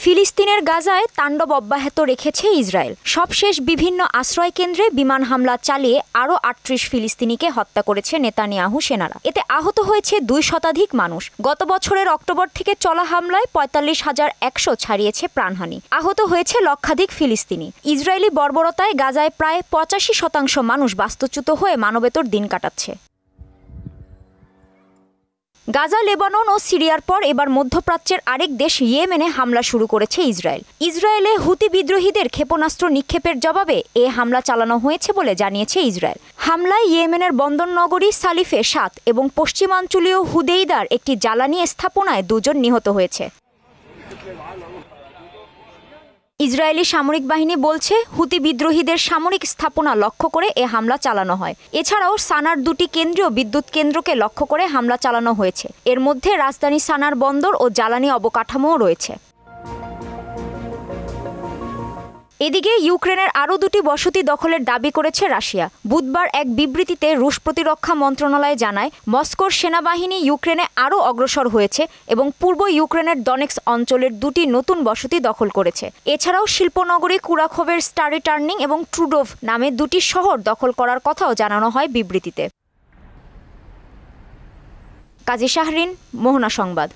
ফিলিস্তিনের গাজায় তাণ্ডব অব্যাহত রেখেছে ইসরায়েল। সবশেষ বিভিন্ন আশ্রয় কেন্দ্রে বিমান হামলা চালিয়ে আরও ৩৮ ফিলিস্তিনিকে হত্যা করেছে নেতানিয়াহু সেনারা। এতে আহত হয়েছে ২ শতাধিক মানুষ। গত বছরের অক্টোবর থেকে চলা হামলায় ৪৫,১০০ ছাড়িয়েছে প্রাণহানি। আহত হয়েছে লক্ষাধিক ফিলিস্তিনি। ইসরায়েলি বর্বরতায় গাজায় প্রায় ৮৫% মানুষ বাস্তুচ্যুত হয়ে মানবেতর দিন কাটাচ্ছে। গাজা, লেবানন ও সিরিয়ার পর এবার মধ্যপ্রাচ্যের আরেক দেশ ইয়েমেনে হামলা শুরু করেছে ইসরায়েল। ইসরায়েলে হুতি বিদ্রোহীদের ক্ষেপণাস্ত্র নিক্ষেপের জবাবে এ হামলা চালানো হয়েছে বলে জানিয়েছে ইসরায়েল। হামলায় ইয়েমেনের বন্দর নগরী সালিফে ৭ এবং পশ্চিমাঞ্চলীয় হুদেইদার একটি জ্বালানি স্থাপনায় ২ জন নিহত হয়েছে। ইসরায়েলি সামরিক বাহিনী বলছে, হুতি বিদ্রোহীদের সামরিক স্থাপনা লক্ষ্য করে এ হামলা চালানো হয়। এছাড়াও সানার ২টি কেন্দ্রীয় বিদ্যুৎ কেন্দ্রকে লক্ষ্য করে হামলা চালানো হয়েছে। এর মধ্যে রাজধানী সানার বন্দর ও জ্বালানি অবকাঠামোও রয়েছে। এদিকে ইউক্রেনের আরও ২টি বসতি দখলের দাবি করেছে রাশিয়া। বুধবার এক বিবৃতিতে রুশ প্রতিরক্ষা মন্ত্রণালয় জানায়, মস্কোর সেনাবাহিনী ইউক্রেনে আরও অগ্রসর হয়েছে এবং পূর্ব ইউক্রেনের দনেক্স অঞ্চলের ২টি নতুন বসতি দখল করেছে। এছাড়াও শিল্পনগরী কুরাখোভের স্টারি টার্নিং এবং ট্রুডোভ নামে ২টি শহর দখল করার কথাও জানানো হয় বিবৃতিতে। কাজী শাহরিন, মোহনা সংবাদ।